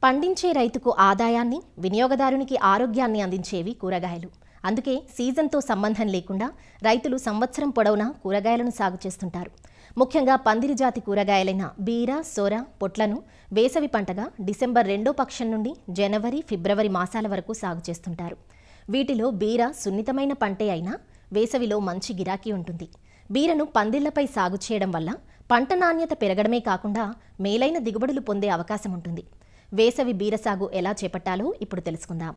పండించే రైతుకు ఆదాయాన్ని, వినియోగదారునికి ఆరోగ్యాన్ని అందించేవి కూరగాయలు. అందుకే సీజన్తో సంబంధం లేకుండా రైతులు సంవత్సరం పొడవునా కూరగాయలను సాగు చేస్తుంటారు. ముఖ్యంగా పందిరి జాతి కూరగాయలైన బీర, సొర, పొట్లను వేసవి పంటగా డిసెంబర్ 2వ పక్షం నుండి జనవరి, ఫిబ్రవరి మాసాల వరకు సాగు చేస్తుంటారు. వీటిలో బీర సున్నితమైన పంటే అయినా వేసవిలో మంచి గిరాకీ ఉంటుంది. బీరను పందిళ్లపై సాగు చేయడం వల్ల పంట నాణ్యత పెరగడమే కాకుండా మేలైన దిగుబడులు పొందే అవకాశం ఉంటుంది. వేసవి బీర సాగు ఎలా చేపట్టాలో ఇప్పుడు తెలుసుకుందాం.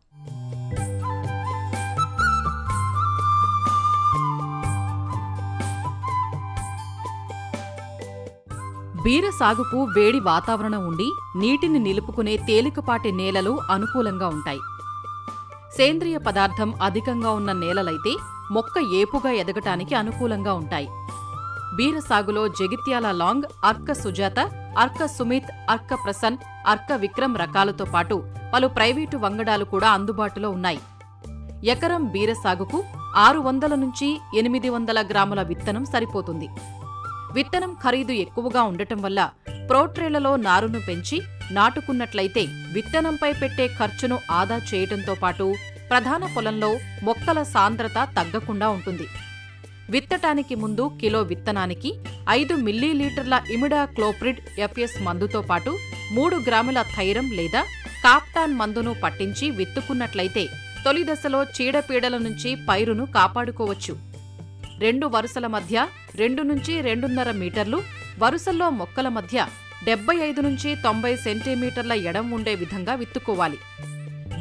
బీర సాగుకు వేడి వాతావరణం ఉండి నీటిని నిలుపుకునే తేలికపాటి నేలలు అనుకూలంగా ఉంటాయి. సేంద్రియ పదార్థం అధికంగా ఉన్న నేలలైతే మొక్క ఏపుగా ఎదగటానికి అనుకూలంగా ఉంటాయి. బీర సాగులో జగిత్యాల లాంగ్, అర్క సుజాత, అర్క సుమిత్, అర్క ప్రసన్, అర్క విక్రమ్ రకాలతో పాటు పలు ప్రైవేటు వంగడాలు కూడా అందుబాటులో ఉన్నాయి. ఎకరం బీర సాగుకు 600 నుంచి 800 గ్రాముల విత్తనం సరిపోతుంది. విత్తనం ఖరీదు ఎక్కువగా ఉండటం వల్ల ప్రోట్రేలలో నారును పెంచి నాటుకున్నట్లయితే విత్తనంపై పెట్టే ఖర్చును ఆదా చేయటంతో పాటు ప్రధాన పొలంలో మొక్కల సాంద్రత తగ్గకుండా ఉంటుంది. విత్తటానికి ముందు కిలో విత్తనానికి 5 మిల్లీలీటర్ల ఇమిడా క్లోప్రిడ్ ఎఫ్ఎస్ మందుతో పాటు 3 గ్రాముల థైరం లేదా కాప్టాన్ మందును పట్టించి విత్తుకున్నట్లయితే తొలి దశలో చీడపీడల నుంచి పైరును కాపాడుకోవచ్చు. 2 వరుసల మధ్య 2 నుంచి 2.5 మీటర్లు, వరుసల్లో మొక్కల మధ్య 75 నుంచి 90 సెంటీమీటర్ల ఎడం ఉండే విధంగా విత్తుకోవాలి.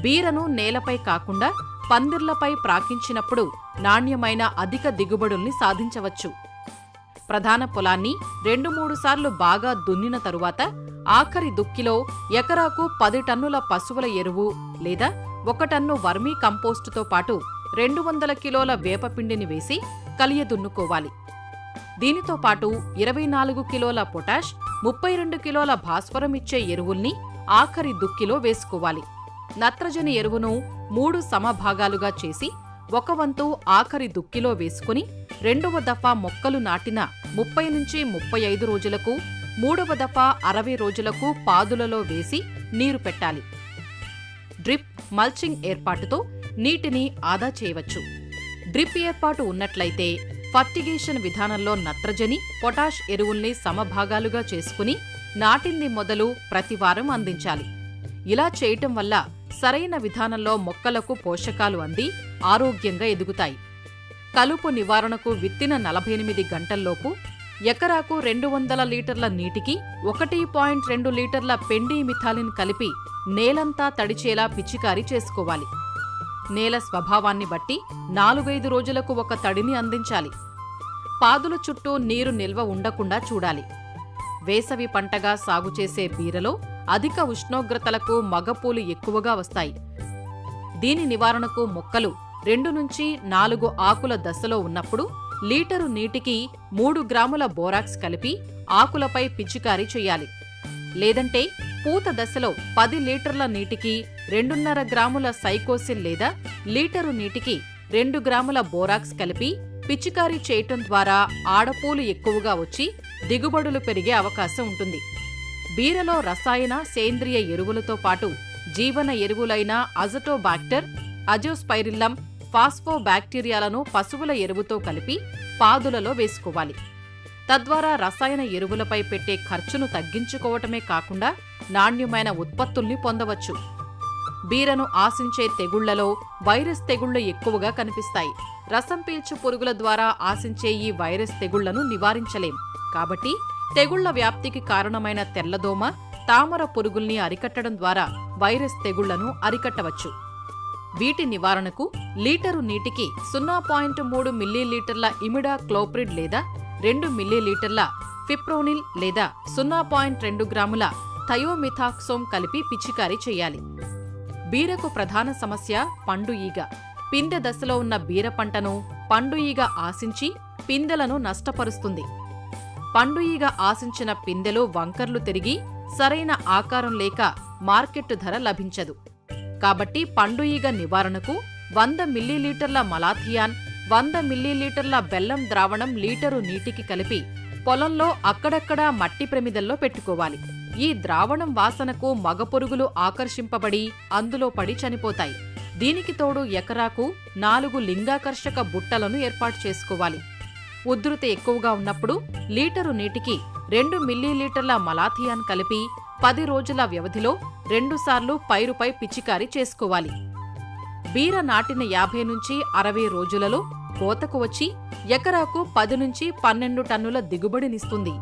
బీరను నేలపై కాకుండా పందిర్లపై ప్రాకించినప్పుడు నాణ్యమైన అధిక దిగుబడుల్ని సాధించవచ్చు. ప్రధాన పొలాన్ని 2-3 సార్లు బాగా దున్నిన తరువాత ఆఖరి దుక్కిలో ఎకరాకు 10 టన్నుల పశువుల ఎరువు లేదా 1 టన్ను వర్మీ కంపోస్టుతో పాటు 200 కిలోల వేపపిండిని వేసి కలియదున్నుకోవాలి. దీనితో పాటు 24 కిలోల పొటాష్, 32 కిలోల భాస్వరం ఇచ్చే ఎరువుల్ని ఆఖరి దుక్కిలో వేసుకోవాలి. నత్రజని ఎరువును 3 సమభాగాలుగా చేసి 1 వంతు ఆఖరి దుక్కిలో వేసుకుని 2వ దఫా మొక్కలు నాటిన 30 నుంచి 35 రోజులకు, 3వ దఫా 60 రోజులకు పాదులలో వేసి నీరు పెట్టాలి. డ్రిప్, మల్చింగ్ ఏర్పాటుతో నీటిని ఆదా చేయవచ్చు. డ్రిప్ ఏర్పాటు ఉన్నట్లయితే ఫర్టిగేషన్ విధానంలో నత్రజని, పొటాష్ ఎరువుల్ని సమభాగాలుగా చేసుకుని నాటింది మొదలు ప్రతివారం అందించాలి. ఇలా చేయటం వల్ల సరైన విధానంలో మొక్కలకు పోషకాలు అంది ఆరోగ్యంగా ఎదుగుతాయి. కలుపు నివారణకు విత్తిన 48 గంటల్లోపు ఎకరాకు 200 లీటర్ల నీటికి 1.2 లీటర్ల పెండిమిథాలిన్ కలిపి నేలంతా తడిచేలా పిచికారీ చేసుకోవాలి. నేల స్వభావాన్ని బట్టి 4-5 రోజులకు ఒక తడిని అందించాలి. పాదుల చుట్టూ నీరు నిల్వ ఉండకుండా చూడాలి. వేసవి పంటగా సాగు చేసే బీరలో అధిక ఉష్ణోగ్రతలకు మగపూలు ఎక్కువగా వస్తాయి. దీని నివారణకు మొక్కలు 2 నుంచి 4 ఆకుల దశలో ఉన్నప్పుడు లీటరు నీటికి 3 గ్రాముల బోరాక్స్ కలిపి ఆకులపై పిచికారీ చెయ్యాలి. లేదంటే పూత దశలో 10 లీటర్ల నీటికి 2.5 గ్రాముల సైకోసిల్ లేదా లీటరు నీటికి 2 గ్రాముల బోరాక్స్ కలిపి పిచికారీ చేయటం ద్వారా ఆడపూలు ఎక్కువగా వచ్చి దిగుబడులు పెరిగే అవకాశం ఉంటుంది. బీరలో రసాయన, సేంద్రియ ఎరువులతో పాటు జీవన ఎరువులైన అజటోబాక్టర్, అజోస్పైరిల్లం, ఫాస్ఫోబాక్టీరియాలను పశువుల ఎరువుతో కలిపి పాదులలో వేసుకోవాలి. తద్వారా రసాయన ఎరువులపై పెట్టే ఖర్చును తగ్గించుకోవటమే కాకుండా నాణ్యమైన ఉత్పత్తుల్ని పొందవచ్చు. బీరను ఆశించే తెగుళ్లలో వైరస్ తెగుళ్లు ఎక్కువగా కనిపిస్తాయి. రసం పీల్చు పురుగుల ద్వారా ఆశించే ఈ వైరస్ తెగుళ్లను నివారించలేం. కాబట్టి తెగుళ్ల వ్యాప్తికి కారణమైన తెల్లదోమ, తామర పురుగుల్ని అరికట్టడం ద్వారా వైరస్ తెగుళ్లను అరికట్టవచ్చు. వీటి నివారణకు లీటరు నీటికి 0.3 మిల్లీలీటర్ల ఇమిడా క్లోప్రిడ్ లేదా 2 మిల్లీలీటర్ల ఫిప్రోనిల్ లేదా 0.2 గ్రాముల థయోమిథాక్సోమ్ కలిపి పిచికారీ చేయాలి. బీరకు ప్రధాన సమస్య పండు ఈగ. పిందె దశలో ఉన్న బీర పంటను పండు ఈగ ఆశించి పిందెలను నష్టపరుస్తుంది. పండు ఈగ ఆశించిన పిందెలు వంకర్లు తిరిగి సరైన ఆకారం లేక మార్కెట్ ధర లభించదు. కాబట్టి పండు ఈగ నివారణకు 100 మిల్లీలీటర్ల మలాథియాన్, 100 మిల్లీలీటర్ల బెల్లం ద్రావణం లీటరు నీటికి కలిపి పొలంలో అక్కడక్కడా మట్టి ప్రమిదల్లో పెట్టుకోవాలి. ఈ ద్రావణం వాసనకు మగపురుగులు ఆకర్షింపబడి అందులో పడి చనిపోతాయి. దీనికి తోడు ఎకరాకు 4 లింగాకర్షక బుట్టలను ఏర్పాటు చేసుకోవాలి. ఉధృతి ఎక్కువగా ఉన్నప్పుడు లీటరు నీటికి 2 మిల్లీలీటర్ల మలాథియాన్ కలిపి 10 రోజుల వ్యవధిలో 2 సార్లు పైరుపై పిచికారీ చేసుకోవాలి. బీర నాటిన 50 నుంచి 60 రోజులలో కోతకు వచ్చి ఎకరాకు 10 నుంచి 12 టన్నుల దిగుబడినిస్తుంది.